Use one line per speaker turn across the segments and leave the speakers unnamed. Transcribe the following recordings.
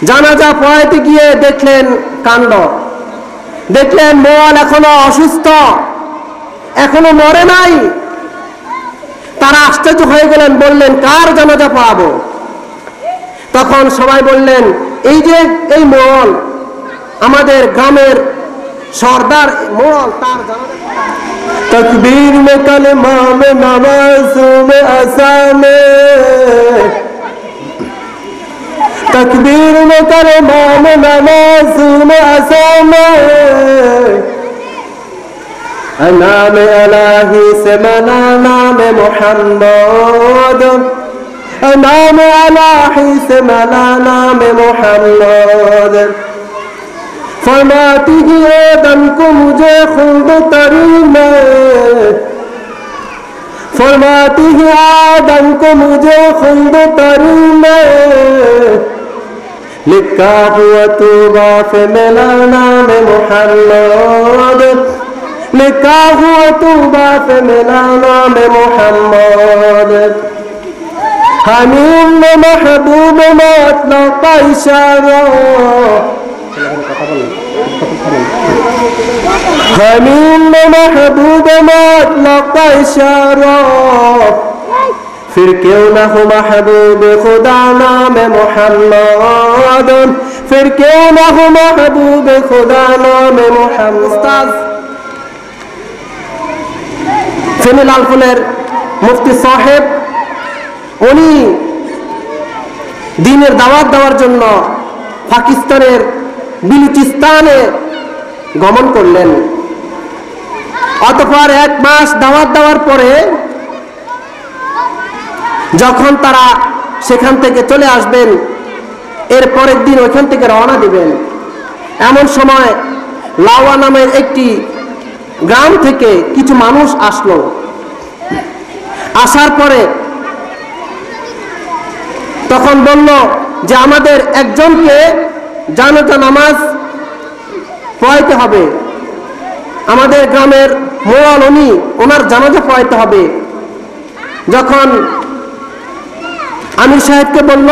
জানাজা পড়াইতে গিয়ে দেখলেন কাণ্ড, দেখলেন মোয়াল এখনো অসুস্থ, এখনো মরে নাই। তারা আশ্চর্য হয়ে গেলেন, বললেন কার জানাজা পড়াবো? তখন সবাই বললেন এই যে এই মোয়াল, আমাদের গ্রামের সর্দার মোয়াল, তার জানাজা পড়াবো। তকবীর মে কালেমা মে নামাজ মে আসামে, तकबीर में करे मान नमाज में असामे, नाम इलाही से मना नाम मुहम्मद, नाम इलाही से मना नाम मुहम्मद। फरमाती है आदम को मुझे खुद तरी में, फरमाती है आदम को मुझे खुद तरी में, लिखा हुआ तौबा पे मेरा नाम मुहम्मद, लिखा हुआ तौबा पे मेरा नाम मुहम्मद। हमीम में महबूब मतलब का इशारा, हमीम में महबूब मतलब का इशारा, फिर क्यों न हो महबूब खुदा नाम मुहम्मद, फिर क्यों न हो महबूब खुदा नाम मुहम्मद। ফেনী লালপুরের মুফতি সাহেব উনি দ্বীনের দাওয়াত দেওয়ার জন্য পাকিস্তানের বিলুচিস্তানে গমন করলেন। অতঃপর 1 মাস দাওয়াত দেওয়ার পরে যখন তারা সেখান থেকে চলে আসবেন, এর পরের দিন ওইখান থেকে রওনা দিবেন, এমন সময় লাওয়া নামের একটি গ্রাম থেকে কিছু মানুষ আসলো। আসার পরে তখন বলল যে আমাদের একজনকে জানাজা নামাজ পড়াইতে হবে, আমাদের গ্রামের মোয়াল উনি, ওনার জানাজা পড়াইতে হবে। যখন আমির সাহেবকে বলল,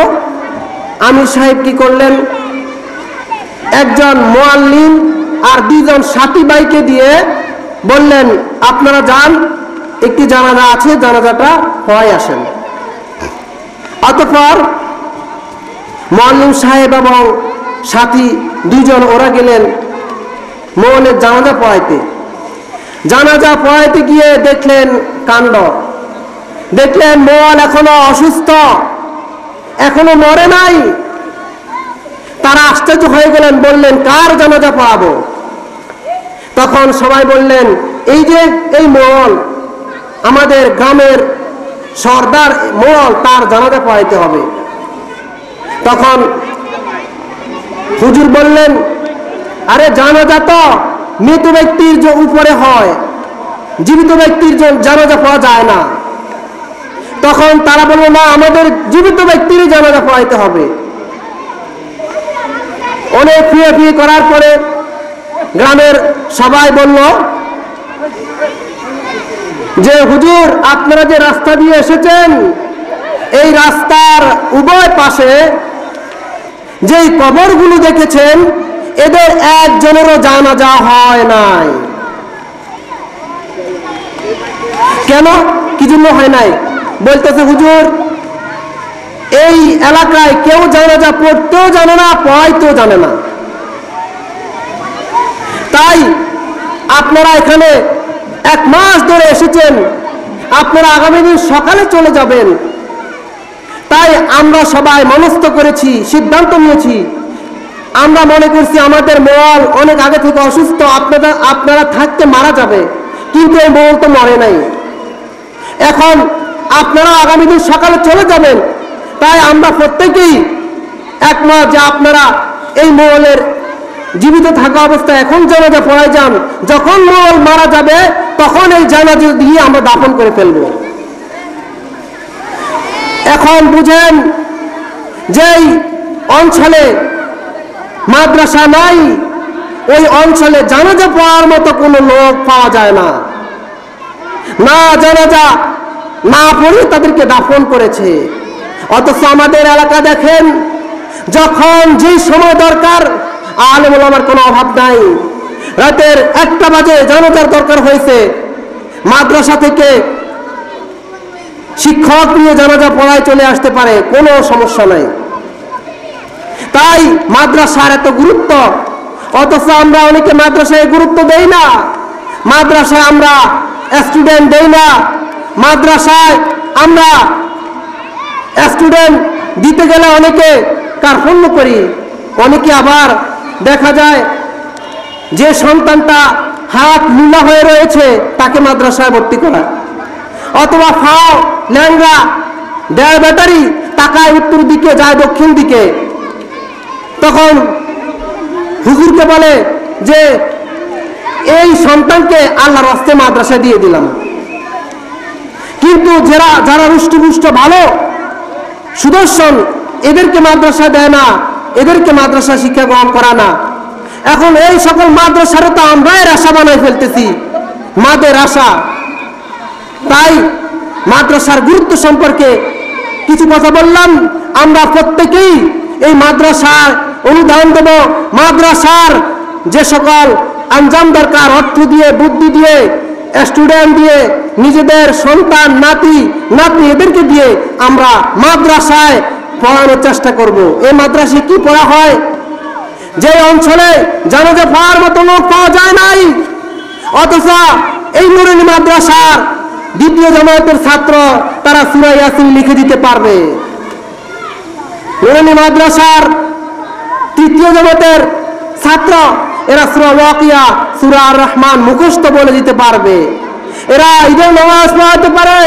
আমির সাহেব কি করলেন, একজন মুআল্লিম আর 2 জন সাথী ভাইকে দিয়ে বললেন আপনারা যান, একটি জানাজা আছে, জানাজাটা পড়াই আসেন। অতঃপর মুআল্লিম সাহেব এবং সাথী 2 জন ওরা গেলেন মোয়ালের জানাজা পড়াইতে। জানাজা পড়াইতে গিয়ে দেখলেন কাণ্ড, দেখলেন মোয়াল এখনো অসুস্থ, এখনো মরে নাই। তারা আশ্চর্য হয়ে গেলেন, বললেন কার জানাজা পড়াবো? তখন সবাই বললেন এই যে এই মোয়াল, আমাদের গ্রামের সর্দার মোয়াল, তার জানাজা পড়াইতে হবে। তখন হুজুর বললেন আরে জানাজা তো মৃত ব্যক্তির যে উপরে হয়, জীবিত ব্যক্তির জানাজা পড়া যায় না। তখন তারা বলল না, আমাদের জীবিত ব্যক্তিরই জানাজা পড়াইতে হবে। অনেক ফিয়ে করার পরে গ্রামের সবাই বলল যে হুজুর আপনারা যে রাস্তা দিয়ে এসেছেন, এই রাস্তার উভয় পাশে যেই কবরগুলো দেখেছেন, এদের একজনেরও জানাজা হয় নাই। কেন, কি জন্য হয় নাই? বলতেছে হুজুর এই এলাকায় কেউ জানাজা পড়তেও জানে না, পড়াইতেও জানে না, তাই আপনারা এখানে 1 মাস ধরে এসেছেন, আপনারা আগামী দিন সকালে চলে যাবেন। তাই আমরা সবাই মনস্থ করেছি, সিদ্ধান্ত নিয়েছি, আমরা মনে করছি আমাদের মোয়াল অনেক আগে থেকে অসুস্থ, আপনারা থাকতে মারা যাবে, কিন্তু এই মোয়াল তো মরে নাই। এখন আপনারা আগামী দিন সকালে চলে যাবেন, তাই আমরা প্রত্যেকেই একমত যে আপনারা এই মোয়ালের জীবিত থাকা অবস্থায় এখন জানাজা পড়াই যান, যখন মোয়াল মারা যাবে তখন এই জানাজা দিয়ে আমরা দাফন করে ফেলব। এখন বুঝেন যেই অঞ্চলে মাদ্রাসা নাই, ওই অঞ্চলে জানাজা পড়ার মতো কোনো লোক পাওয়া যায় না, না জানাজা না পড়ে তাদেরকে দাফন করেছে। অথচ আমাদের এলাকা দেখেন যখন যেই সময় দরকার, আলেম ওলামার কোনো অভাব নাই। রাতের 1টা বাজে জানাজার দরকার হয়েছে, মাদ্রাসা থেকে শিক্ষক নিয়ে জানাজা পড়ায় চলে আসতে পারে, কোনো সমস্যা নাই। তাই মাদ্রাসার এত গুরুত্ব, অথচ আমরা অনেকে মাদ্রাসায় গুরুত্ব দেই না। মাদ্রাসায় আমরা স্টুডেন্ট দেই না, মাদ্রাসায় আমরা স্টুডেন্ট দিতে গেলে অনেকে কার্পণ্য করি। অনেকে আবার দেখা যায় যে সন্তানটা হাত লুলা হয়ে রয়েছে তাকে মাদ্রাসায় ভর্তি করা, অথবা ফাও ল্যাংরা দেয় ব্যাটারি তাকায় উত্তর দিকে যায় দক্ষিণ দিকে, তখন হুজুরকে বলে যে এই সন্তানকে আল্লাহর রাস্তায় মাদ্রাসায় দিয়ে দিলাম। কিন্তু যারা রুষ্টপুষ্ট ভালো সুদর্শন, এদেরকে মাদ্রাসা দেয় না, এদেরকে মাদ্রাসা শিক্ষা গ্রহণ করা না। এখন এই সকল মাদ্রাসারও তো আমরাই আশা বানাই ফেলতেছি, মাদের আশা। তাই মাদ্রাসার গুরুত্ব সম্পর্কে কিছু কথা বললাম। আমরা প্রত্যেকেই এই মাদ্রাসার অনুদান দেব। মাদ্রাসার যে সকল আঞ্জাম দরকার, অর্থ দিয়ে, বুদ্ধি দিয়ে, স্টুডেন্ট দিয়ে, নিজেদের সন্তান নাতি নাতনি এদেরকে দিয়ে আমরা মাদ্রাসায় পড়ানোর চেষ্টা করব। এই মাদ্রাসায় কি পড়া হয়? যে অঞ্চলে জানাজা পড়ার মতো লোক পাওয়া যায় নাই, অথচ এই নুরানি মাদ্রাসার 2য় জামায়াতের ছাত্র তারা সূরা ইয়াসিন লিখে দিতে পারবে। নুরানি মাদ্রাসার 3য় জামাতের ছাত্র এরা সূরা ওয়াকিয়া, সূরা আর রহমান মুখস্থ বলে দিতে পারবে। এরা ঈদের নামাজ পড়াতে পারে,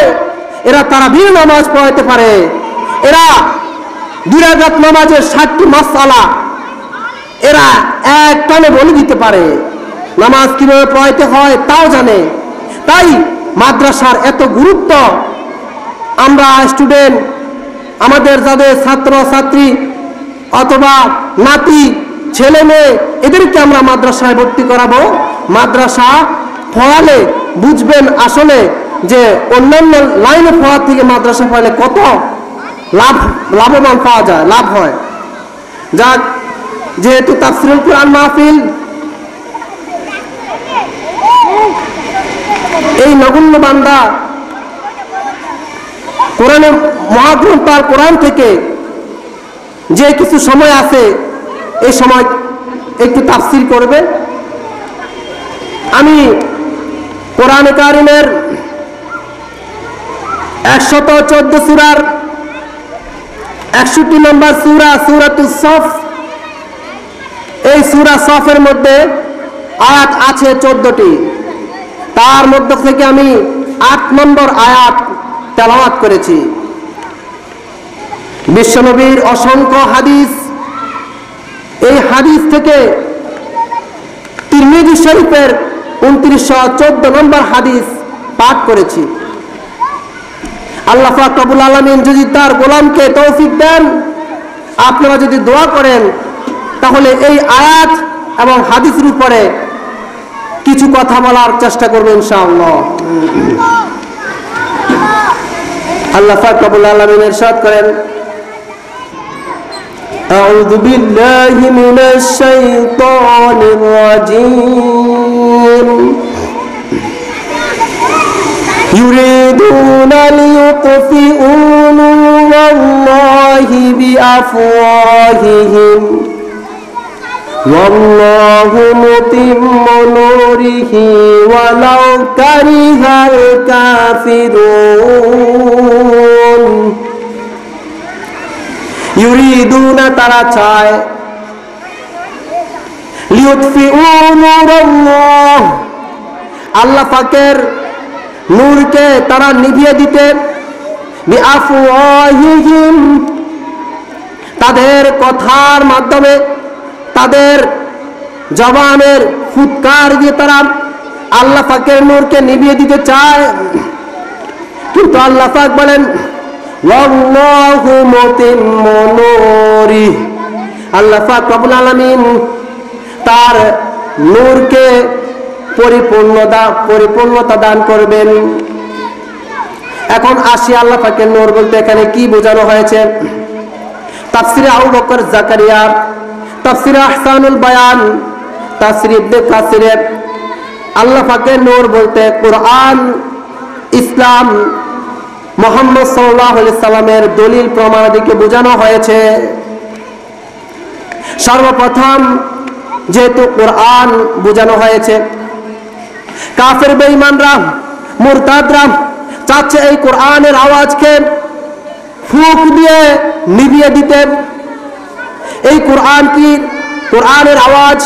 এরা তারাবির নামাজ পড়াতে পারে, এরা 2 রাকাত নামাজের 60টি মাসআলা এরা এক টানে বলে দিতে পারে। নামাজ কিভাবে পড়াইতে হয় তাও জানে। তাই মাদ্রাসার এত গুরুত্ব। আমরা স্টুডেন্ট, আমাদের যাদের ছাত্র ছাত্রী অথবা নাতি ছেলে মেয়ে, এদেরকে আমরা মাদ্রাসায় ভর্তি করাবো। মাদ্রাসা পড়ালে বুঝবেন আসলে যে অন্যান্য লাইনে পড়ার থেকে মাদ্রাসা পড়ালে কত লাভবান পাওয়া যায়, লাভ হয়। যাক, যেহেতু তাফসীরুল কুরআন মাহফিল, এই নগণ্য বান্দা কোরআনে মহাগ্রন্থ আর কোরআন থেকে যে কিছু সময় আছে, এই সময় একটু তাফসীর করবে। আমি কোরআনে কারিমের 114 সূরার 61 নম্বর সূরা, সূরাতুস সফ, এই সূরা সফের মধ্যে আয়াত আছে 14টি। তার মধ্যে থেকে আমি 8 নম্বর আয়াত তেলাওয়াত করেছি। বিশ্বনবীর অসংখ্য হাদিস, এই হাদিস থেকে তিরমিজি শরীফের 2914 নম্বর হাদিস পাঠ করেছি। আল্লাহ পাক রব্বুল আলামিন যদি তার গোলামকে তৌফিক দেন, আপনারা যদি দোয়া করেন, তাহলে এই আয়াত এবং হাদিসের উপরে কিছু কথা বলার চেষ্টা করব ইনশাআল্লাহ। আল্লাহ পাক রব্বুল আলামিন ইরশাদ করেন, আউযু বিল্লাহি মিনাশ শাইতানির রাজীম, يريدون ليطفئوا نور الله بأفواههم والله متم نوره ولو كره الكافرون। يريدون তারা চায়, লিউতফিউ নূরাল্লাহ আল্লাহ পাকের নূরকে তারা নিভিয়ে দিতে, বিআফওয়াহিহিম তাদের কথার মাধ্যমে, তাদের জবানের ফুৎকার দিয়ে তারা আল্লাহ পাকের নূরকে নিভিয়ে দিতে চায়। কিন্তু আল্লাহ পাক বলেন, ওয়াল্লাহু মুতিম্মু নূরি, আল্লাহ পাক রব্বুল আলামিন তার নূরকে পরিপূর্ণতা দান করবেন। এখন আসি আল্লাহ পাকের নূর বলতে এখানে কি বোঝানো হয়েছে। তাফসিরে আবু বকর জাকারিয়া, তাফসিরে আহসানুল বায়ান, তাফসির ইবনে কাসিরে আল্লাহ পাকের নূর বলতে কোরআন, ইসলাম, মুহাম্মদ সাল্লাল্লাহু আলাইহি সাল্লামের দলিল প্রমাণাদিকে বোঝানো হয়েছে। সর্বপ্রথম যেহেতু কোরআন বোঝানো হয়েছে, কাফের বেঈমানরা, মুরতাদরা চাচ্ছে এই কোরআনের আওয়াজকে ফুঁক দিয়ে নিভিয়ে দিতে। এই কোরআন কি, কোরআনের আওয়াজ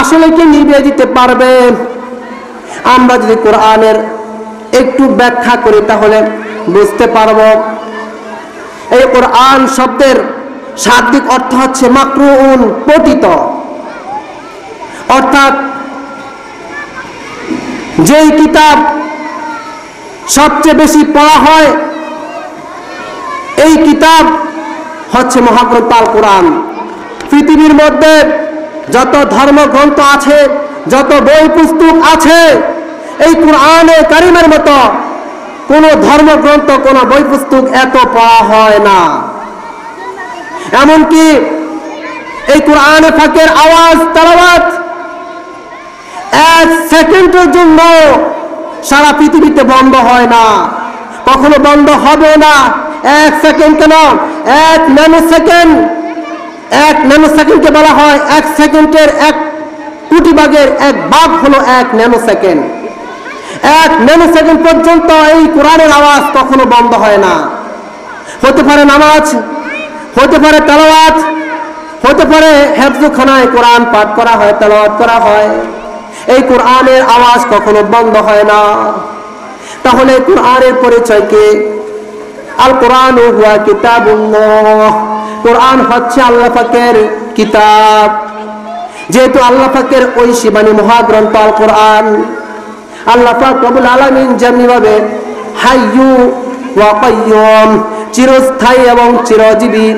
আসলে কি নিভিয়ে দিতে পারবে? আমরা যদি কোরআনের একটু ব্যাখ্যা করি তাহলে বুঝতে পারব। এই কোরআন শব্দের শাব্দিক অর্থ হচ্ছে মাকরুউন, পঠিত, অর্থাৎ যেই কিতাব সবচেয়ে বেশি পড়া হয় এই কিতাব হচ্ছে মহাগ্রন্থ আল কোরআন। পৃথিবীর মধ্যে যত ধর্মগ্রন্থ আছে, যত বই পুস্তক আছে, এই কোরআনে কারিমের মতো কোন ধর্মগ্রন্থ, কোন বই পুস্তক এত পড়া হয় না। এমনকি এই কোরআনে পাকের আওয়াজ, তেলাওয়াত 1 সেকেন্ডের জন্য সারা পৃথিবীতে বন্ধ হয় না, কখনো বন্ধ হবে না। 1 সেকেন্ড কেন, 1 ন্যানো সেকেন্ড, 1 ন্যানো সেকেন্ডকে বলা হয় 1 সেকেন্ডের 1 কোটি ভাগের 1 ভাগ হলো 1 ন্যানো সেকেন্ড। 1 ন্যানো সেকেন্ড পর্যন্ত এই কোরআনের আওয়াজ কখনো বন্ধ হয় না। হতে পারে নামাজ, হতে পারে তেলাওয়াত, হতে পারে হেফজখানায় কোরআন পাঠ করা হয়, তেলাওয়াত করা হয়, এই কোরআনের আওয়াজ কখনো বন্ধ হয় না। তাহলে কোরআনের পরিচয় কি? আল কোরআন হুয়া কিতাবুল্লাহ, কোরআন হচ্ছে আল্লাহ পাকের কিতাব। যেহেতু আল্লাহ পাকের ঐশী বাণী মহাগ্রন্থ আল কোরআন, আল্লাহ পাক রব্বুল আলামিন যেমনিভাবে হাইয়ু ওয়া কাইয়ুম, চিরস্থায়ী এবং চিরজীবী,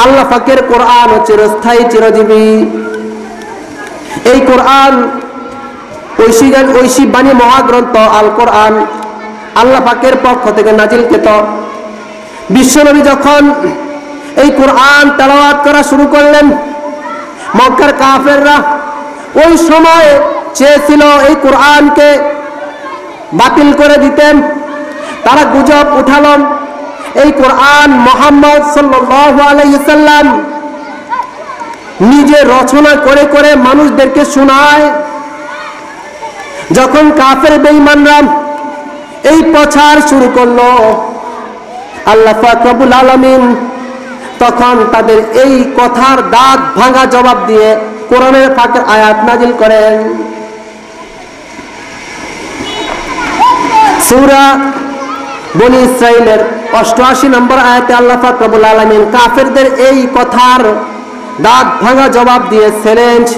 আল্লাহ পাকের কোরআন চিরস্থায়ী, চিরজীবী। এই কোরআন ঐশী বাণী মহাগ্রন্থ আল কোরআন আল্লাহ পাকের পক্ষ থেকে নাজিলকৃত। বিশ্বনবী যখন এই কোরআন তেলাওয়াত করা শুরু করলেন, মক্কার কাফেররা ওই সময় চেয়েছিল এই কোরআনকে বাতিল করে দিতেন। তারা গুজব উঠালো এই কোরআন মুহাম্মদ সাল্লাল্লাহু আলাইহি সাল্লাম নিজে রচনা করে করে মানুষদেরকে শোনায়। যখন কাফের বেঈমানরা এই প্রচার শুরু করলো, আল্লাহ পাক রব্বুল আলামিন তখন তাদের এই কথার দাঁত ভাঙা জবাব দিয়ে কোরআনের পাকের আয়াত নাজিল করেন। সূরা বনী ইসরাঈলের 88 নম্বর আয়াতে আল্লাহ পাক রব্বুল আলামিন কাফেরদের এই কথার দাঁত ভাঙা জবাব দিয়ে চ্যালেঞ্জ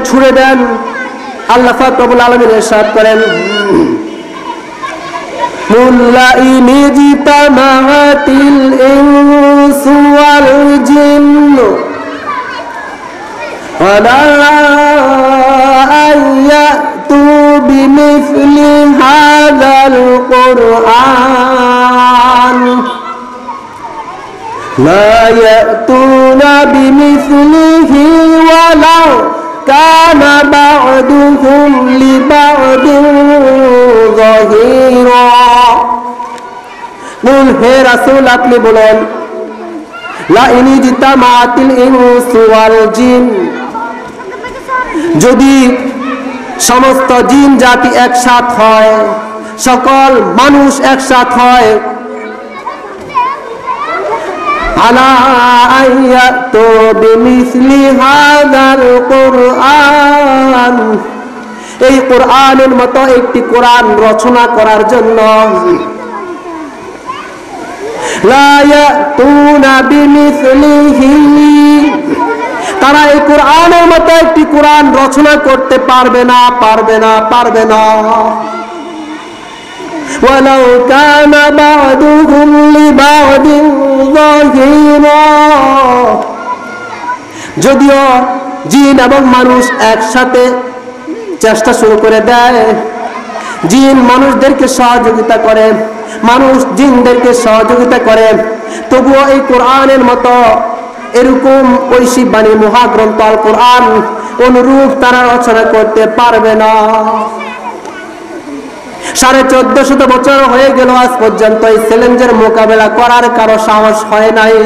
ছুড়ে দেন। আল্লাহ পাক রব্বুল আলামিন ইরশাদ করেন, মুল্লাইন জিতামাতিল ইনসু ওয়াল জিন্নু ওয়ালা আয়াতু বিমিসলি হাযাল কুরআন লা ইয়াতুনা বিমিসলিহি ওয়ালাউ কানা বা'দুহুম লিবা'দিন যাহিরা। বল হে রাসূল, আপনি বলেন, লা ইনি জিতামাতিল ইনসু ওয়াল জিন, যদি সমস্ত জিন জাতি একসাথ হয়, সকল মানুষ একসাথ হয়, আলা আয়াতু বিমিসলি হাযাল কুরআন, এই কোরআনের মতো একটি কোরআন রচনা করার জন্য, লা ইয়াতুনা বিমিসলিহি, তারা এই কোরআনের মতো একটি কোরআন রচনা করতে পারবে না, পারবে না, পারবে না। ওয়ালাউ কানা বা'দুহুম লিবা'দিন যাহিরা, যদিও জিন এবং মানুষ একসাথে চেষ্টা শুরু করে দেয়, জিন মানুষদেরকে সহযোগিতা করে, মানুষ জিনদেরকে সহযোগিতা করে, তবুও এই কোরআনের মতো এরকম ঐশী বাণী মহাগ্রন্থ আল কোরআন অনুরূপ তারা রচনা করতে পারবে না। 1450 বছর হয়ে গেল, আজ পর্যন্ত এই চ্যালেঞ্জের মোকাবেলা করার কারো সাহস হয় নাই।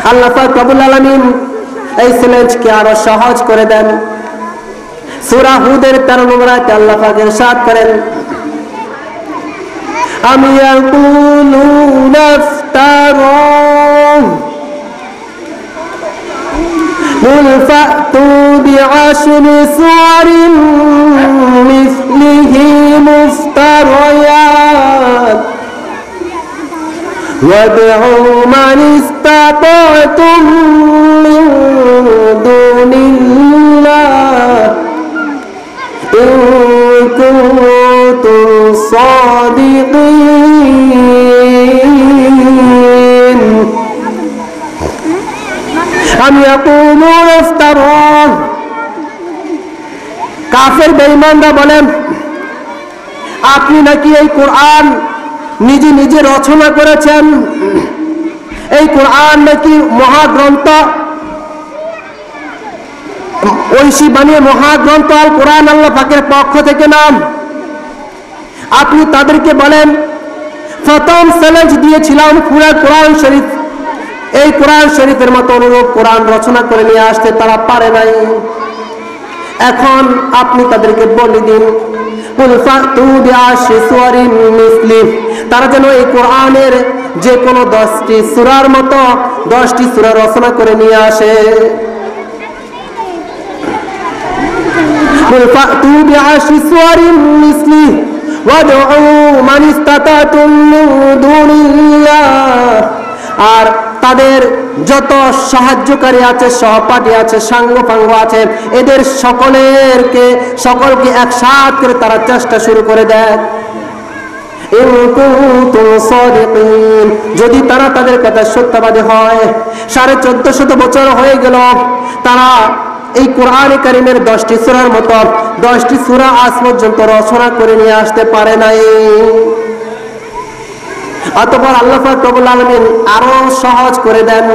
আল্লাহ পাক রব্বুল আলামিন এই চ্যালেঞ্জকে আরো সহজ করে দেন। সূরা হুদের 13 নম্বর আয়াতে আল্লাহ পাক ইরশাদ করেন, আম ইয়াকুলুনা ইফতারা কুল ফাতু বিআশরি সুওয়ারিন মিসলিহি মুফতারিয়াত ওয়াদউ মান ইসতাতাতুম মিন দুনিল্লাহ ইন কুনতুম সাদিকিন। আম ইয়াকুলুনা ইফতারা, কাফের বেঈমানরা বলেন আপনি নাকি এই কোরআন নিজে নিজে রচনা করেছেন, এই কোরআন নাকি মহাগ্রন্থ, ঐশী বাণী মহাগ্রন্থ আল কোরআন আল্লাহ পাকের পক্ষ থেকে নাম। আপনি তাদেরকে বলেন প্রথম চ্যালেঞ্জ দিয়েছিলাম পুরা কোরআন শরীফ, এই কোরআন শরীফের মতো অনুরূপ কোরআন রচনা করে নিয়ে আসতে তারা পারে নাই। এখন আপনি তাদেরকে বলে দিন কুল ফাতু বিআশরি সুওয়ারিন মিসলি, তারা যেন এই কোরআনের যে কোনো 10টি সূরার মতো 10টি সূরা রচনা করে নিয়ে আসে। কুল ফাতু বিআশরি সুওয়ারিন মিসলি ওয়াদউ মান ইসতাতাতুম মিন দুনিল্লাহ, আর তাদের যত সাহায্যকারী আছে, সহপাঠী আছে, সাঙ্গপাঙ্গ আছে, এদের সকলকে একসাথ করে তারা চেষ্টা শুরু করে দেয়। ইন কুনতুম সাদিকিন, যদি তারা তাদের কথা সত্যবাদী হয়। 1450 বছর হয়ে গেল, তারা এই কোরআন কারীমের 10টি সূরার মতো 10টি সূরা আজ পর্যন্ত রচনা করে নিয়ে আসতে পারে নাই। অতঃপর আল্লাহ পাক রব্বুল আলামিন আরো সহজ করে দেন।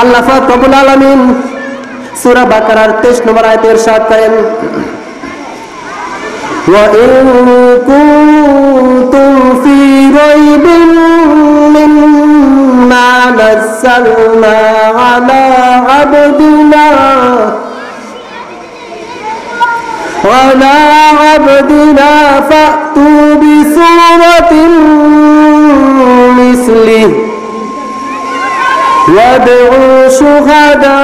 আল্লাহ পাক রব্বুল আলামিন সূরা বাকারার 23 নম্বর আয়াতে ইরশাদ করেন, ওয়া ইন কুনতুম ফি রাইবিন মিম্মা নাযালনা আলা আবদিনা ফাতু বিসূরাতিন মিসলিহি ওয়াদউ শুহাদাআকুম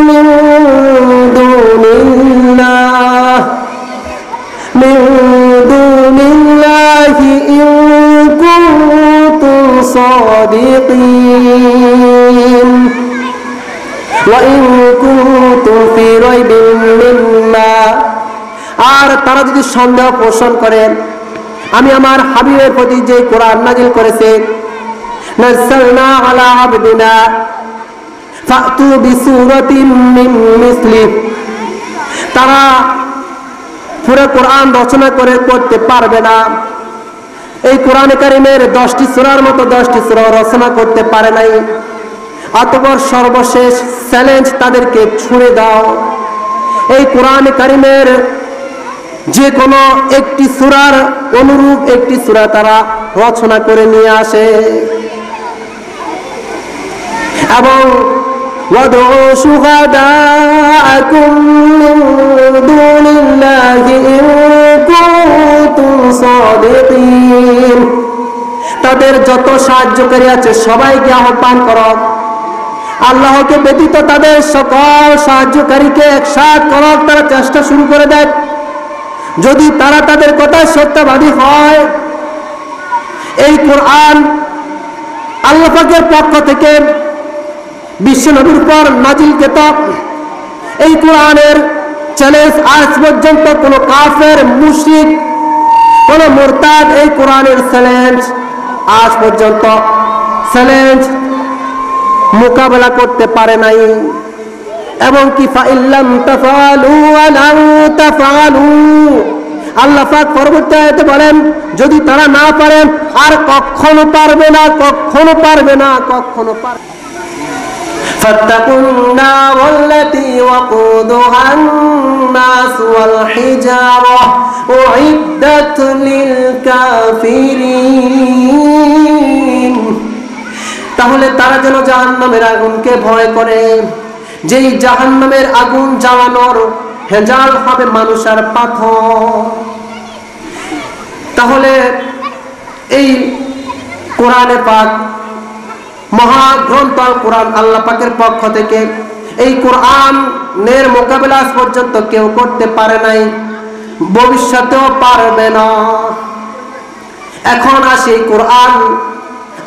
মিন দুনিল্লাহি ইন কুনতুম সাদিকিন ওয়া ইন কুনতুম ফি রাইবিন মিম্মা, আর তারা যদি সন্দেহ পোষণ করেন আমি আমার হাবিবের প্রতি যে কোরআন নাযিল করেছে, নাযালনা আলা আবদিনা ফাতু বিসূরাতিন মিন মিসলি, তারা পুরো কোরআন রচনা করতে পারবে না। এই কোরআন কারীমের 10টি সূরার মতো 10টি সূরা রচনা করতে পারে নাই। অতঃপর সর্বশেষ চ্যালেঞ্জ তাদেরকে ছুঁড়ে দাও, এই কোরআন কারীমের যে কোনো একটি সূরার অনুরূপ একটি সূরা তারা রচনা করে নিয়ে আসে এবং ওয়াদউ শুহাদাআকুম মিন দুনিল্লাহি ইন কুনতুম সাদিকিন, তাদের যত সাহায্যকারী আছে সবাইকে আহ্বান করো, আল্লাহকে ব্যতীত তাদের সকল সাহায্যকারীকে একসাথ করো, তারা চেষ্টা শুরু করে দেয়। যদি তারা তাদের কথায় সত্যবাদী হয়, এই কোরআন আল্লাহ পাকের পক্ষ থেকে বিশ্বনবীর উপর নাজিল কিতাব, এই কোরআনের চ্যালেঞ্জ আজ পর্যন্ত কোন কাফের, মুশরিক, কোন মুরতাদ এই কোরআনের চ্যালেঞ্জ আজ পর্যন্ত মোকাবেলা করতে পারে নাই। এবং কি ফাইল্লাম তাফআলু ওয়া লান তাফআলু, আল্লাহ পাক পরবর্তী আয়াতে বলেন যদি তারা না পারে আর কখনো পারবে না, কখনো পারবে না, কখনো পারবে। ফাত্তাকুন নারাল্লাতী ওয়াকুদুহান নাস ওয়াল হিজারা উইদ্দাত লিল কাফিরিন, তাহলে তারা যেন জাহান্নামের আগুনকে ভয় করে, যেই জাহান্নামের আগুন জ্বালানোর হেজাল হবে মানুষ আর পাথর। তাহলে এই কোরআনে পাক, মহাগ্রন্থ আল কোরআন আল্লাহ পাকের পক্ষ থেকে, এই কোরআনের মোকাবেলা আজ পর্যন্ত কেউ করতে পারে নাই, ভবিষ্যতেও পারবে না। এখন আসি এই কোরআন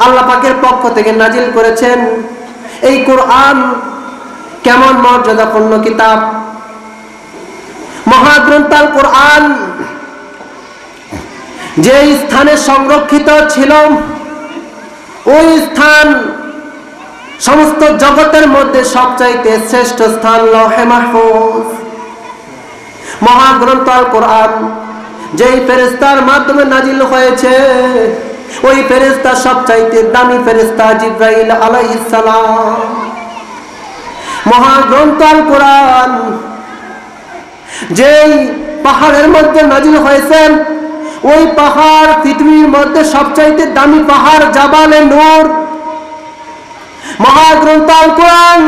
আল্লাহ পাকের পক্ষ থেকে নাজিল করেছেন। এই কোরআন কেমন মর্যাদাপূর্ণ কিতাব, মহাগ্রন্থ আল কোরআন যে স্থানে সংরক্ষিত ছিল, ওই স্থান সমস্ত জগতের মধ্যে সবচাইতে শ্রেষ্ঠ স্থান লৌহে মাহফুজ। মহাগ্রন্থ আল কোরআন যেই ফেরেশতার মাধ্যমে নাজিল হয়েছে, ওই ফেরেশতা সবচাইতে দামি ফেরেশতা জিবরাইল আলাইহিস সালাম। মহাগ্রন্থ আল কোরআন যেই পাহাড়ের মধ্যে নাজিল হয়েছে, ওই পাহাড় পৃথিবীর মধ্যে সবচাইতে দামি পাহাড় জাবালে নূর। মহাগ্রন্থ আল কোরআন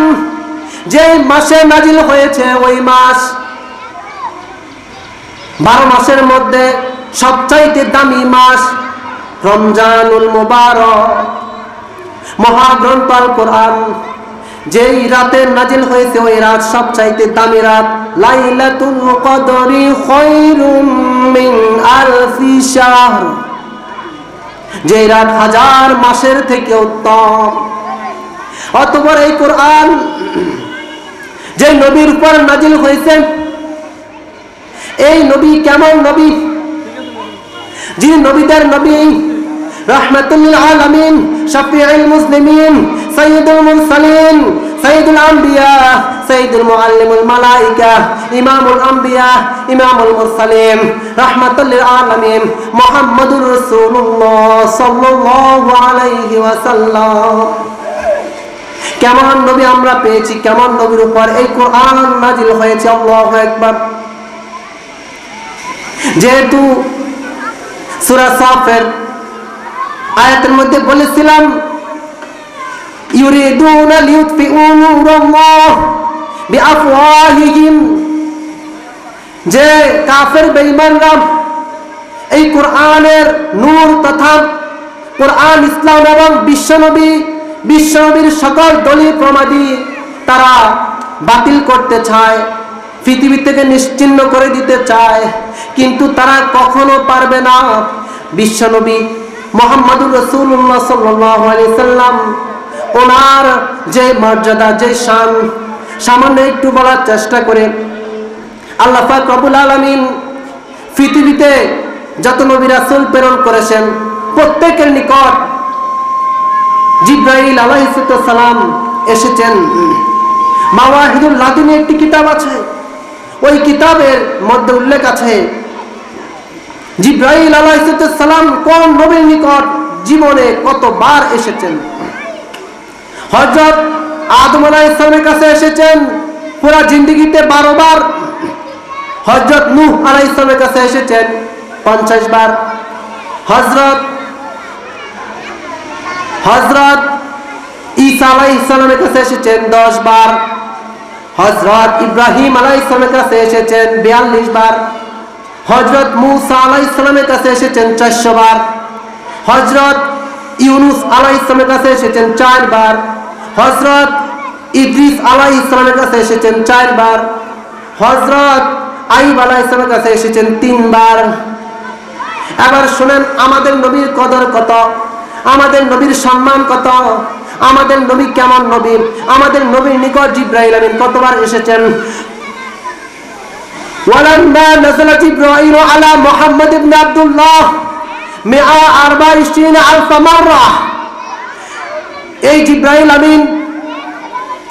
যে মাসে নাজিল হয়েছে, ওই মাস 12 মাসের মধ্যে সবচাইতে দামি মাস রমজানুল মুবারক। মহাগ্রন্থ আল কোরআন যেই রাতে নাজিল হয়েছে, ওই রাত সবচাইতে দামি রাত, লাইলাতুল কদরি খায়রুম মিন আলফি শাহর, যে রাত 1000 মাসের থেকে উত্তম। অতঃপর এই কোরআন যে নবীর উপর নাজিল হয়েছে, এই নবী কেমন নবী, যিনি নবীদের নবী, রাহমাতুল লিল আলামিন, শাফিউল মুসলিমিন, সাইয়্যিদুল মুরসালিন, সাইয়্যিদুল আম্বিয়া, সাইয়্যিদুল মুআল্লিমুল মালায়েকা, ইমামুল আম্বিয়া, ইমামুল মুরসালিন, রাহমাতুল লিল আলামিন, মুহাম্মাদুর রাসূলুল্লাহ সাল্লাল্লাহু আলাইহি ওয়াসাল্লাম। কেমন নবী আমরা পেয়েছি, কেমন নবীর উপর এই কোরআন নাজিল হয়েছে। আল্লাহু আকবার। যেহেতু সূরা সাফের আয়াতের মধ্যে বলেছিলাম, ইউরিদুনা লিউতফিউ নূরাল্লাহ বিআফওয়াহিহিম, যে কাফের বেঈমানরা এই কোরআনের নূর তথা কোরআন, ইসলাম এবং বিশ্বনবীর সকল দলিল প্রমাদি তারা বাতিল করতে চায়, পৃথিবী থেকে নিশ্চিহ্ন করে দিতে চায়, কিন্তু তারা কখনো পারবে না। বিশ্বনবী মুহাম্মদুর রাসূলুল্লাহ সাল্লাল্লাহু আলাইহি সাল্লাম, ওনার যে মর্যাদা, যে শান, সামান্য একটু বলার চেষ্টা করে। আল্লাহ পাক রব্বুল আলামিন পৃথিবীতে যত নবী রাসূল প্রেরণ করেছেন, প্রত্যেকের নিকট জিবরাইল আলাইহিস সালাম এসেছেন। মাওয়াহিদুল লাদুনী একটি কিতাব আছে, ওই কিতাবের মধ্যে উল্লেখ আছে জিবরাইল আলাইহিস সালাম কোন নবীর নিকট জীবনে কতবার এসেছেন। হযরত আদম আলাইহিস সালামের কাছে এসেছেন পুরা জিন্দেগিতে 12 বার। হযরত নূহ আলাইহিস সালামের কাছে এসেছেন 50 বার। হযরত ঈসা আলাইহিস সালামের কাছে এসেছেন 10 বার। হযরত ইব্রাহিম আলাইহিস সালামের কাছে এসেছেন 42 বার। হযরত মূসা আলাইহিস সালামের কাছে এসেছেন 400 বার। হযরত ইউনূস আলাইহিস সালামের কাছে এসেছেন 4 বার। হযরত ইদ্রিস আলাইহিস সালামের কাছে এসেছেন 4 বার। হযরত আইয়ুব আলাইহিস সালামের কাছে এসেছেন 3 বার। এবার শুনেন আমাদের নবীর কদর কত, আমাদের নবীর সম্মান কত, আমাদের নবী কেমন নবী। আমাদের নবীর নিকট জিবরাইল আমিন কতবার এসেছেন। ওয়ালাম্মা নাযালা জিবরাইল আলা মুহাম্মদ ইবনে আব্দুল্লাহ 124,000 মাররা, এই জিবরাইল আমিন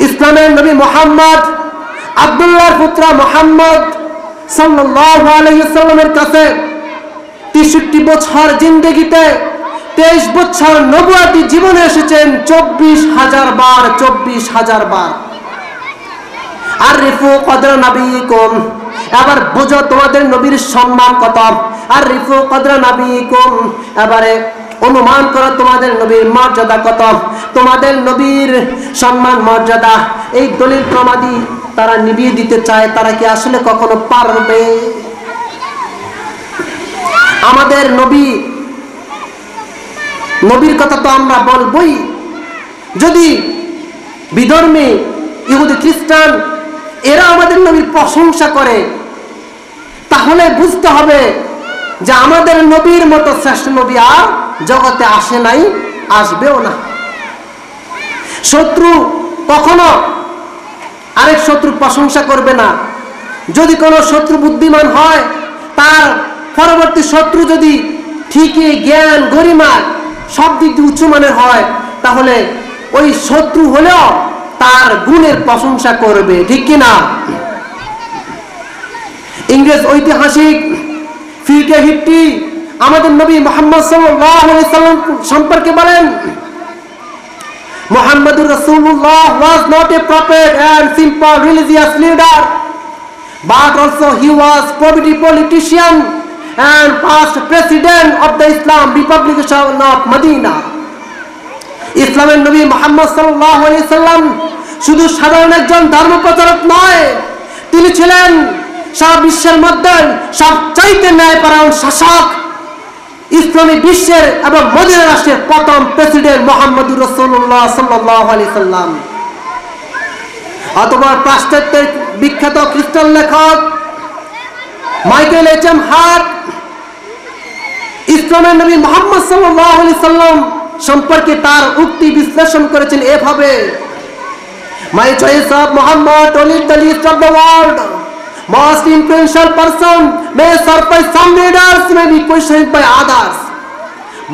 ইসলামের নবী মুহাম্মদ আব্দুল্লাহর পুত্র মুহাম্মদ সাল্লাল্লাহু আলাইহি ওয়াসাল্লামের কাছে 63 বছর জিন্দেগিতে 23 বছর নবুয়তি জীবনে এসেছেন 24,000 বার। 24,000 বার। আরিফু কদর নবীকুম, এবার বুঝো তোমাদের নবীর সম্মান কত। আরিফু কদর নবীকুম, এবারে অনুমান করো তোমাদের নবীর মর্যাদা কত। তোমাদের নবীর সম্মান মর্যাদা এই দলিল প্রমাদি তারা নিভিয়ে দিতে চায়, তারা কি আসলে কখনো পারবে? আমাদের নবীর কথা তো আমরা বলবই। যদি বিধর্মী ইহুদি খ্রিস্টান এরা আমাদের নবীর প্রশংসা করে, তাহলে বুঝতে হবে যে আমাদের নবীর মতো শ্রেষ্ঠ নবী আর জগতে আসে নাই, আসবেও না। শত্রু কখনো আরেক শত্রু প্রশংসা করবে না। যদি কোনো শত্রু বুদ্ধিমান হয়, তার পরবর্তী শত্রু যদি ঠিকই জ্ঞান গরিমা সব দিক দিয়ে উচ্চমানের হয়, তাহলে ওই শত্রু হলেও তার গুণের প্রশংসা করবে, ঠিক কিনা? ইংরেজ ঐতিহাসিক ফিকে হিট্টি আমাদের নবী মুহাম্মদ সাল্লাল্লাহু আলাইহি সাল্লাম সম্পর্কে বলেন, মুহাম্মাদুর রাসূলুল্লাহ was not a prophet and simple religious leader, but also he was probably politician and past president of the Islam Republic of Medina. ইসলামের নবী মুহাম্মদ সাল্লাল্লাহু আলাইহি সাল্লাম শুধু সাধারণ একজন ধর্মপ্রচারক নয়, তিনি ছিলেন সারা বিশ্বের মধ্যে সবচাইতে ন্যায়পরায়ণ শাসক। ইসলামী বিশ্বের এবং মদিনা রাষ্ট্রের প্রথম প্রেসিডেন্ট মুহাম্মদুর রাসূলুল্লাহ সাল্লাল্লাহু আলাইহি সাল্লাম। অথবা পাশ্চাত্যের বিখ্যাত খ্রিস্টান লেখক মাইকেল এইচ.এম. হার্ট ইসলামের নবী মুহাম্মদ সাল্লাল্লাহু আলাইহি সাল্লাম সম্পর্কে তার উক্তি বিশ্লেষণ করেছেন এভাবে: My choice of Muhammad only the least of the world, most influential person, may surprise some readers, may be questioned by others,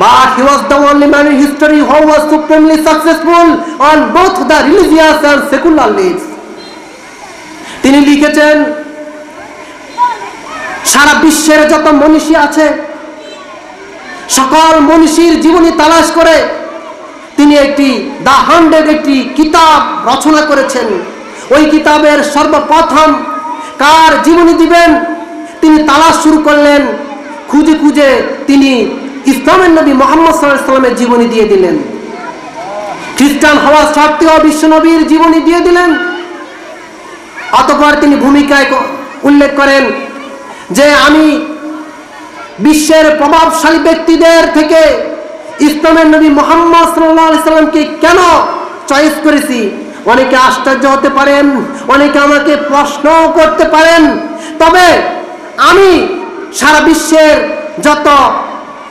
but he was the only man in history who was supremely successful on both the religious and secular lives. তিনি লিখেছেন, সারা বিশ্বের যত মনীষী আছে সকল মনীষীর জীবনী তালাশ করে তিনি একটি দ্য 100 একটি কিতাব রচনা করেছেন। ওই কিতাবের সর্বপ্রথম কার জীবনী দিবেন তিনি তালাশ শুরু করলেন। খুঁজে খুঁজে তিনি ইসলামের নবী মুহাম্মদ সাল্লাল্লাহু আলাইহি সাল্লামের জীবনী দিয়ে দিলেন। খ্রিস্টান হওয়া সত্ত্বেও বিশ্ব নবীর জীবনী দিয়ে দিলেন। অতঃপর তিনি ভূমিকায় উল্লেখ করেন যে আমি বিশ্বের প্রভাবশালী ব্যক্তিদের থেকে ইসলামের নবী মুহাম্মদ সাল্লাল্লাহু আলাইহি সাল্লামকে কেন চয়েস করেছি। অনেকে আশ্চর্য হতে পারেন, অনেকে আমাকে প্রশ্ন করতে পারেন, তবে আমি সারা বিশ্বের যত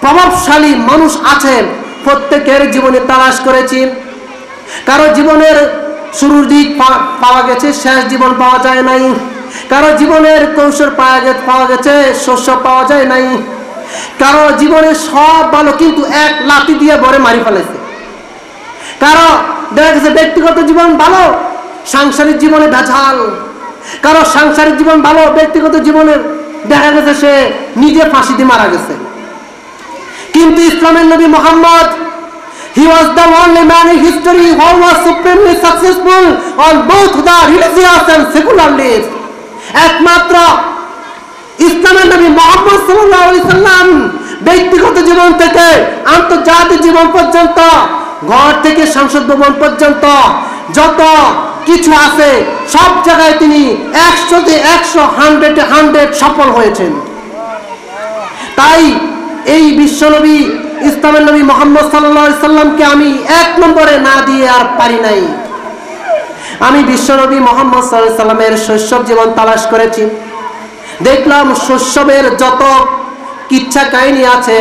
প্রভাবশালী মানুষ আছেন প্রত্যেকের জীবনে তালাশ করেছি। কারো জীবনের শুরুর দিক পাওয়া গেছে, শেষ জীবন পাওয়া যায় নাই। কারো জীবনের কৌশল পাওয়া গেছে, শস্য পাওয়া যায় নাই। কারো জীবনে সব ভালো কিন্তু এক লাঠি দিয়ে ভরে মারি ফেলেছে। কারো দেখা গেছে ব্যক্তিগত জীবন ভালো, সাংসারিক জীবনে ভেজাল। কারো সাংসারিক জীবন ভালো, ব্যক্তিগত জীবনে দেখা গেছে সে নিজে ফাঁসি দিয়ে মারা গেছে। কিন্তু ইসলামের নবী Muhammad, he was the only man in history who was supremely successful on both the religious and secular lives. একমাত্র ইসলামের নবী মুহাম্মদ সাল্লাল্লাহু আলাইহি সাল্লাম ব্যক্তিগত জীবন থেকে আন্তর্জাতিক জীবন পর্যন্ত, ঘর থেকে সংসদ ভবন পর্যন্ত যত কিছু আছে সব জায়গায় তিনি 100-তে 100 সফল হয়েছেন। তাই এই বিশ্বনবী ইসলামের নবী মুহাম্মদ সাল্লাল্লাহু আলাইহি সাল্লামকে আমি 1 নম্বরে না দিয়ে আর পারি নাই। আমি বিশ্বনবী মুহাম্মদ সাল্লাল্লাহু আলাইহি সাল্লামের শৈশব জীবন তালাশ করেছি। দেখলাম শৈশবের যত কিচ্ছা কাহিনী আছে,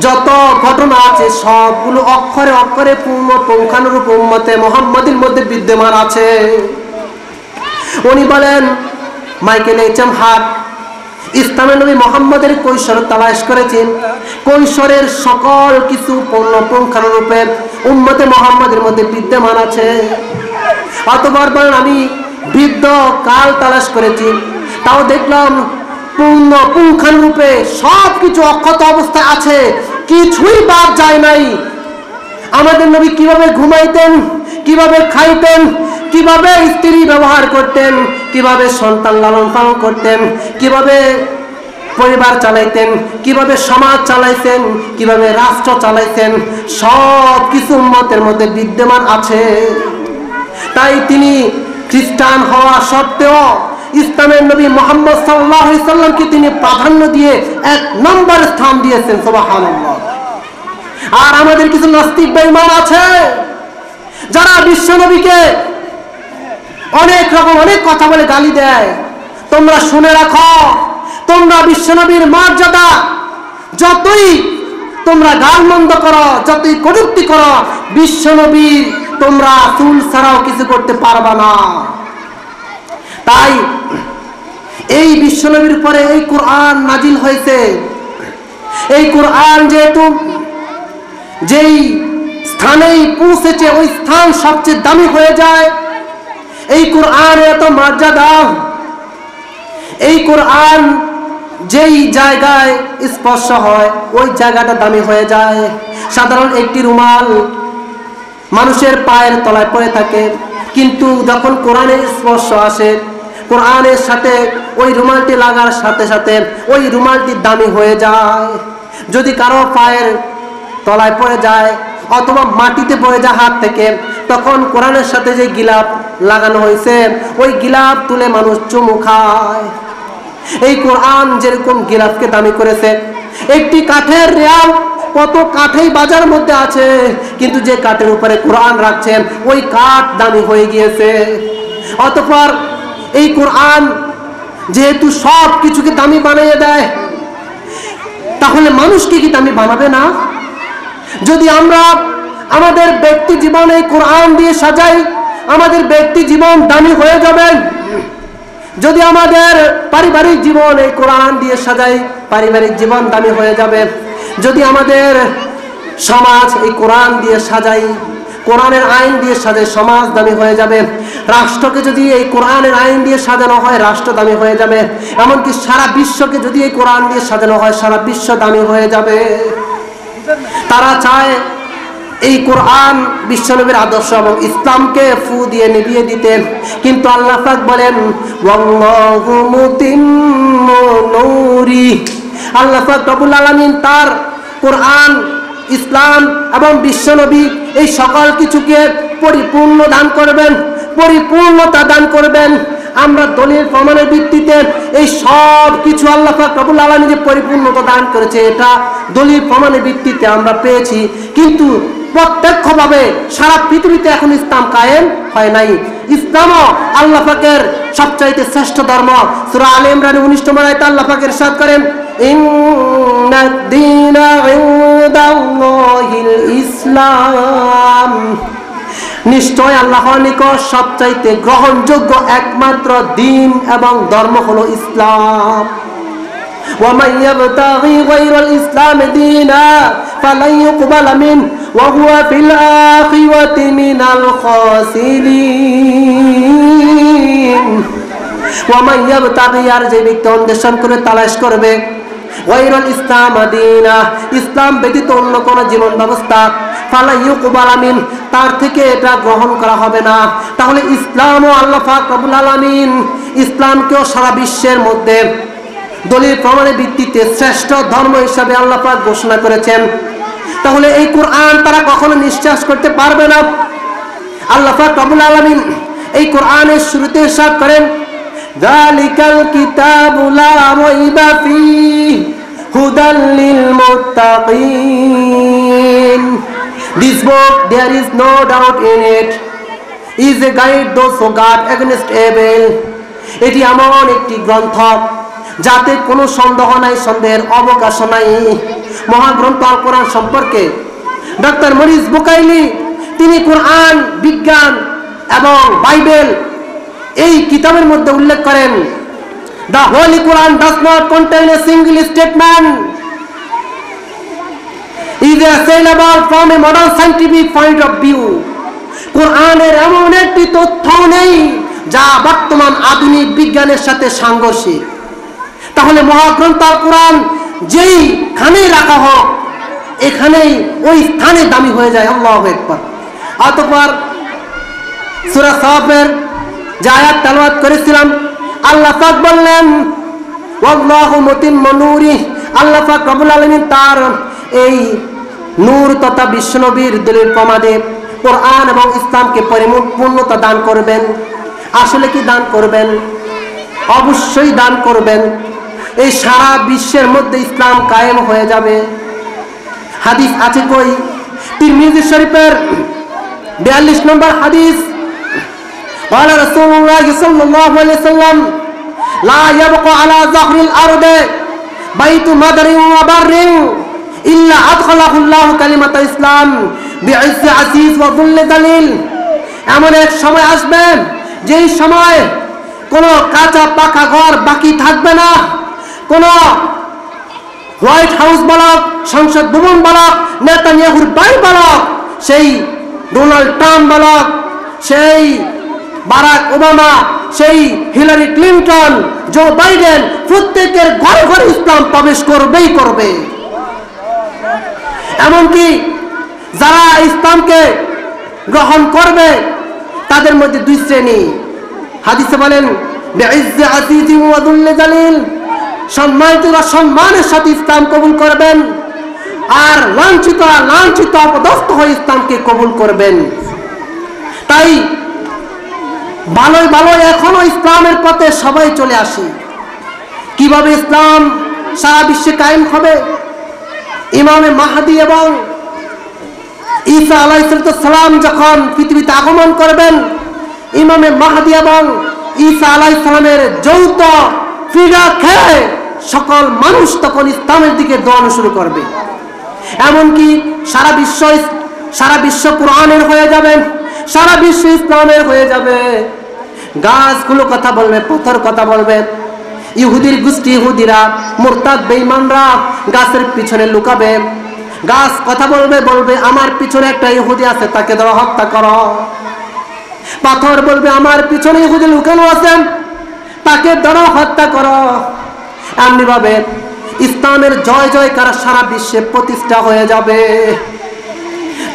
যত ঘটনা আছে সবগুলো অক্ষরে অক্ষরে পূর্ণ পুঙ্খানুরূপ উম্মতে মুহাম্মাদের মধ্যে বিদ্যমান আছে। উনি বলেন, মাইকেল এইচ.এম. হার্ট ইসলামের নবী মুহাম্মদের কৈশোর তালাশ করেছেন। কৈশোরের সকল কিছু পূর্ণ পুঙ্খানুরূপে উম্মতে মুহাম্মাদের মধ্যে বিদ্যমান আছে। অতঃপর বলেন, আমি বৃদ্ধ কাল তালাশ করেছি, তাও দেখলাম পুঙ্খানুরূপে সবকিছু অক্ষত অবস্থায় আছে, কিছুই বাদ যায় নাই। আমাদের নবী কিভাবে ঘুমাইতেন, কিভাবে খাইতেন, কিভাবে স্ত্রী ব্যবহার করতেন, কিভাবে সন্তান লালন পালন করতেন, কিভাবে পরিবার চালাইতেন, কিভাবে সমাজ চালাইতেন, কিভাবে রাষ্ট্র চালাইতেন, সব কিছু উম্মতের মধ্যে বিদ্যমান আছে। তাই তিনি খ্রিস্টান হওয়া সত্ত্বেও ইসলামের নবী মুহাম্মদ সাল্লাল্লাহু আলাইহি সাল্লামকে তিনি প্রাধান্য দিয়ে 1 নম্বর স্থান দিয়েছেন। সুবহানাল্লাহ। আর আমাদের কিছু নাস্তিক বেঈমান আছে যারা বিশ্ব নবীকে অনেক রকম অনেক কথা বলে গালি দেয়। তোমরা শুনে রাখো, তোমরা বিশ্ব নবীর মর্যাদা যতই তোমরা গালমন্দ করো, যতই কটূক্তি করো, বিশ্ব নবী তোমরা চুল ছাড়াও কিছু করতে পারবা না। তাই এই বিশ্ব নবীর উপরে এই কোরআন নাজিল হয়েছে। এই কোরআন যেহেতু যেই স্থানেই পৌঁছেছে ওই স্থান সবচেয়ে দামি হয়ে যায়। এই কোরআন এত মর্যাদা, এই কোরআন যেই জায়গায় স্পর্শ হয় ওই জায়গাটা দামি হয়ে যায়। সাধারণ একটি রুমাল মানুষের পায়ের তলায় পড়ে থাকে, কিন্তু যখন কোরআনের স্পর্শ আসে, কোরআনের সাথে ওই রুমালটি লাগার সাথে সাথে ওই রুমালটি দামি হয়ে যায়। যদি কারো পায়ের তলায় পড়ে যায় অথবা মাটিতে পড়ে যায় হাত থেকে, তখন কোরআনের সাথে যে গিলাফ লাগানো হয়েছে ওই গিলাফ তুলে মানুষ চুমু খায়। এই কোরআন যেরকম গিলাফকে দামি করেছে, একটি কাঠের রেয়াল কত কাঠেই বাজার মধ্যে আছে, কিন্তু যে কাঠের উপরে কোরআন রাখছেন ওই কাঠ দামি হয়ে গিয়েছে। অতঃপর এই কোরআন যেহেতু সব কিছুকে দামি বানিয়ে দেয়, তাহলে মানুষকে কি দামি বানাবে না? যদি আমরা আমাদের ব্যক্তি জীবন এই কোরআন দিয়ে সাজাই, আমাদের ব্যক্তি জীবন দামি হয়ে যাবে। যদি আমাদের পারিবারিক জীবন এই কোরআন দিয়ে সাজাই, পারিবারিক জীবন দামি হয়ে যাবে। যদি আমাদের সমাজ এই কোরআন দিয়ে সাজাই, কোরআনের আইন দিয়ে সাজাই, সমাজ দামি হয়ে যাবে। রাষ্ট্রকে যদি এই কোরআনের আইন দিয়ে সাজানো হয়, রাষ্ট্র দামি হয়ে যাবে। এমনকি সারা বিশ্বকে যদি এই কোরআন দিয়ে সাজানো হয়, সারা বিশ্ব দামি হয়ে যাবে। তারা চায় এই কোরআন বিশ্বনবীর আদর্শ এবং ইসলামকে ফু দিয়ে নিভিয়ে দিতে, কিন্তু আল্লাহ পাক বলেন ওয়াল্লাহু মুতিম্মু নূরি। আল্লাহ পাক রব্বুল আলামিন তার কোরআন, ইসলাম এবং বিশ্বনবী এই সকল কিছুকে পরিপূর্ণ দান করবেন, পরিপূর্ণতা দান করবেন। আমরা দলিল প্রমাণের ভিত্তিতে এই সব কিছু আল্লাহ পাক রব্বুল আলামিন যে পরিপূর্ণতা দান করেছে, এটা দলিল প্রমাণের ভিত্তিতে আমরা পেয়েছি। কিন্তু প্রত্যক্ষভাবে সারা পৃথিবীতে এখন ইসলাম কায়েম হয় নাই। ইসলামও আল্লাহ পাকের সবচাইতে শ্রেষ্ঠ ধর্ম। সূরা আলে ইমরানের 19 নম্বর আয়াতে আল্লাহ পাক ইরশাদ করেন ইন্নাদ-দীনা ইনদাল্লাহিল ইসলাম। নিশ্চয় আল্লাহর নিকট সবচাইতে গ্রহণযোগ্য একমাত্র দ্বীন এবং ধর্ম হলো ইসলাম। ومن يبتغي غير الإسلام دينا فلن يقبل منه وهو في الآخرة من الخاسرين। ومن يبتغي আর যে ব্যক্তি অন্বেষণ করে তালাশ করবে গায়রুল ইসলাম দীনা, ইসলাম ব্যতীত অন্য কোন জীবন ব্যবস্থা, ফালা ইউকবাল মিন, তার থেকে এটা গ্রহণ করা হবে না। তাহলে ইসলাম ও আল্লাহ পাক রব্বুল আলামিন ইসলামকেও সারা বিশ্বের মধ্যে দলিল প্রমাণের ভিত্তিতে শ্রেষ্ঠ ধর্ম হিসাবে আল্লাহ পাক ঘোষণা করেছেন। তাহলে এই কোরআন তারা কখনো নিঃশ্বাস করতে পারবে না। আল্লাহ পাক রব্বুল আলামিন এই কোরআনের শুরুতে ইরশাদ করেন যালিকাল কিতাবু লা রাইবা ফীহি হুদাল লিল মুত্তাকিন। This book there is no doubt in it is a guide those who guard against evil. এটি এমন একটি গ্রন্থ যাতে কোনো সন্দেহ নাই, সন্দেহের অবকাশ নাই। মহাগ্রন্থ আল কোরআন সম্পর্কে ডক্টর মরিস বুকাইলি তিনি কোরআন, বিজ্ঞান এবং বাইবেল এই কিতাবের মধ্যে উল্লেখ করেন The Holy Quran does not contain a single statement is assailable from a modern scientific point of view. কোরআনের এমন একটি তথ্য নেই যা বর্তমান আধুনিক বিজ্ঞানের সাথে সাংঘর্ষিক। তাহলে মহাগ্রন্থ আল কোরআন যেইখানেই রাখা হোক, এখানেই ওই স্থানে দামি হয়ে যায়। আল্লাহু আকবার। অতঃপর সূরা সাফের যে আয়াত তেলাওয়াত করেছিলাম, আল্লাহ পাক বললেন ওয়াল্লাহু মুতিম্মু নূরিহি, আল্লাহ পাক রব্বুল আলামিন তার এই নূর তথা বিশ্বনবীর দলিল প্রমাদে কোরআন এবং ইসলামকে পরিপূর্ণতা দান করবেন। আসলে কি দান করবেন? অবশ্যই দান করবেন। এই সারা বিশ্বের মধ্যে ইসলাম কায়েম হয়ে যাবে। হাদিস আছে কই? তিরমিজি শরীফের 42 নম্বর হাদিস, قال رسول الله صلى الله عليه وسلم لا يبقى على ظهر الارض بيت مدر وبر الا ادخله الله كلمه الاسلام بعز عزيز وذل ذليل। এমন এক সময় আসবে যেই সময় কোনো কাঁচা পাকা ঘর বাকি থাকবে না। কোনো হোয়াইট হাউস বলক, সংসদ ভবন বলক, নেতানিয়াহুর বাড়ি বলক, সেই ডোনাল্ড ট্রাম্প বলক, সেই বারাক ওবামা, সেই হিলারি ক্লিন্টন, জো বাইডেন, প্রত্যেকের ঘরে ঘরে ইসলাম প্রবেশ করবেই করবে। এমনকি যারা ইসলামকে গ্রহণ করবে তাদের মধ্যে দুই শ্রেণী। হাদিসে বলেন বিইজ্জি আজিজিন ওয়া যুল্লি জালিল, সম্মানিতরা সম্মানের সাথে ইসলাম কবুল করবেন, আর লাঞ্ছিতরা লাঞ্ছিত অপদস্থ হয়ে ইসলামকে কবুল করবেন। তাই ভালোই ভালোই এখনো ইসলামের পথে সবাই চলে আসি। কিভাবে ইসলাম সারা বিশ্বে কায়েম হবে? ইমামে মাহদী এবং ঈসা আলাইহিস সালাম যখন পৃথিবীতে আগমন করবেন, ইমামে মাহদী এবং ঈসা আলাইহিস সালামের যৌথ ফিডা খেয়ে সকল মানুষ তখন ইসলামের দিকে দৌড়ানো শুরু করবে। এমনকি সারা বিশ্ব কোরআনের হয়ে যাবে, সারা বিশ্ব ইসলামের হয়ে যাবে। গাছগুলো কথা বলবে, পাথর কথা বলবে। ইহুদির গোষ্ঠী ইহুদিরা, মুরতাদ বেঈমানরা গাছের পিছনে লুকাবে। গাছ কথা বলবে, বলবে আমার পিছনে একটা ইহুদি আছে, তাকে ধরো হত্যা করো। পাথর বলবে আমার পিছনে ইহুদি লুকানো আছে, তাকে ধরো হত্যা করো। এমনি ভাবে ইসলামের জয় জয়কার সারা বিশ্বে প্রতিষ্ঠা হয়ে যাবে।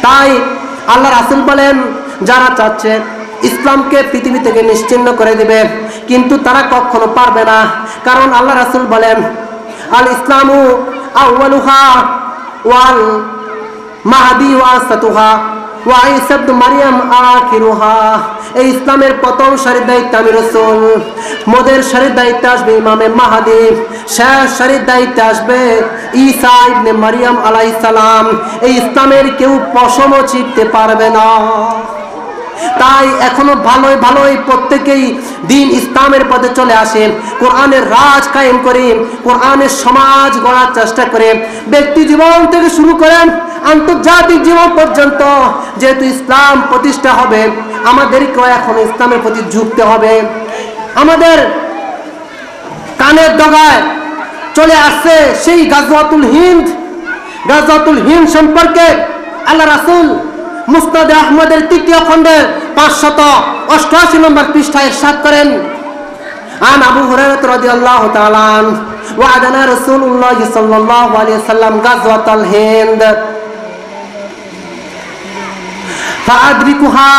তাই আল্লাহ রাসূল বলেন, যারা চাচ্ছে ইসলামকে পৃথিবী থেকে নিশ্চিহ্ন করে দিবে, কিন্তু তারা কখনো পারবে না। কারণ আল্লাহ রাসূল বলেন আল ইসলামু আউয়ালুহা ওয়াল মাহদি ওয়াসাতুহা ওয়া ঈসা ইবনে মারইয়াম আখিরুহা। এই ইসলামের প্রথম সারির দায়িত্ব আমি রাসূল, মদের সারির দায়িত্ব আসবে ইমামে মাহদি, শেষ সারির দায়িত্ব আসবে ঈসা ইবনে মারইয়াম আলাইহিস সালাম। এই ইসলামের কেউ পশমও ছিঁড়তে পারবে না। তাই এখনো ভালোই ভালোই প্রত্যেকেই দিন ইসলামের পথে চলে আসেন, কোরআনের রাজ কায়েম করে, কোরআনের সমাজ গড়ার চেষ্টা করে, ব্যক্তি জীবন থেকে শুরু করেন আন্তর্জাতিক জীবন পর্যন্ত। যেহেতু ইসলাম প্রতিষ্ঠা হবে, আমাদেরকেও এখন ইসলামের প্রতি ঝুঁকতে হবে। আমাদের কানের ডগায় চলে আসছে সেই গাজওয়াতুল হিন্দ সম্পর্কে আল্লাহ রাসূল মুসনাদ আহমদের 3য় খণ্ডের 588 নম্বর পৃষ্ঠায় ইরশাদ করেন, আন আবু হুরায়রা রাদিয়াল্লাহু তাআলা আনহু ওয়া আদানা রাসূলুল্লাহ সাল্লাল্লাহু আলাইহি ওয়াসাল্লাম গাজওয়াতুল হিন্দ ফাআদরিকুহা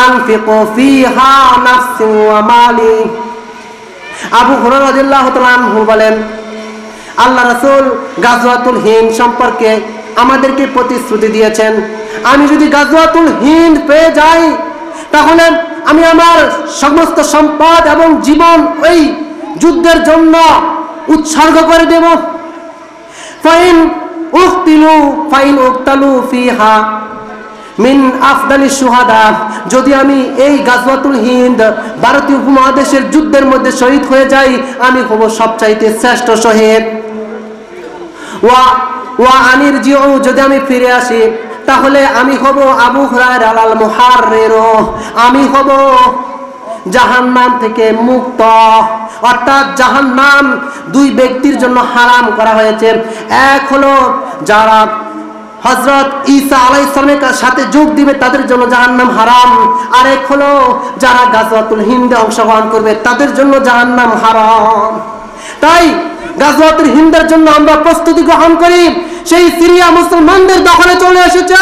আনফিকু ফিহা নাফসি ওয়া মালি। আবু হুরায়রা রাদিয়াল্লাহু তাআলা আনহু বলেন, আল্লাহ রাসূল গাজওয়াতুল হিন্দ সম্পর্কে আমাদেরকে প্রতিশ্রুতি দিয়েছেন, আমি যদি গাজওয়াতুল হিন্দ পেয়ে যাই তাহলে আমি আমার সমস্ত সম্পদ এবং জীবন ওই যুদ্ধের জন্য উৎসর্গ করে দেব। ফাইন উক্তালু ফিহা মিন আফদালিশ শুহাদা, যদি আমি এই গাজওয়াতুল হিন্দ ভারতীয় উপমহাদেশের যুদ্ধের মধ্যে শহীদ হয়ে যাই, আমি হব সবচাইতে শ্রেষ্ঠ শহীদ। ওয়া আনির জিউ, যদি আমি ফিরে আসি তাহলে আমি হব আবু হুরায়রা আল মুহাররির, আমি হব জাহান্নাম থেকে মুক্ত। অর্থাৎ জাহান্নাম 2 ব্যক্তির জন্য হারাম করা হয়েছে। এক হলো যারা হযরত ঈসা আলাইহিস সালামের সাথে যোগ দিবে তাদের জন্য জাহান্নাম হারাম। আরেক হলো যারা গাজওয়াতুল হিন্দে অংশগ্রহণ করবে তাদের জন্য জাহান্নাম হারাম। তাই গাজওয়াতুল হিন্দের জন্য আমরা প্রস্তুতি গ্রহণ করি। সেই সিরিয়া মুসলমানদের দখলে চলে এসেছে,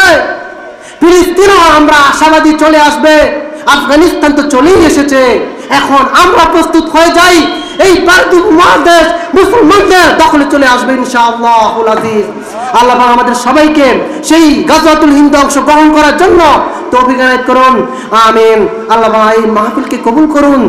ফিলিস্তিনও আমরা আশাবাদী চলে আসবে, আফগানিস্তান তো চলেই এসেছে। এখন আমরা প্রস্তুত হয়ে যাই, এই ভারতীয় মহাদেশ মুসলমানদের দখলে চলে আসবে ইনশাআল্লাহুল আজিজ। আল্লাহ আমাদের সবাইকে সেই গাজওয়াতুল হিন্দ অংশগ্রহণ করার জন্য তৌফিক এনায়েত করুন, আমিন। আল্লাহ এই মাহফিলকে কবুল করুন।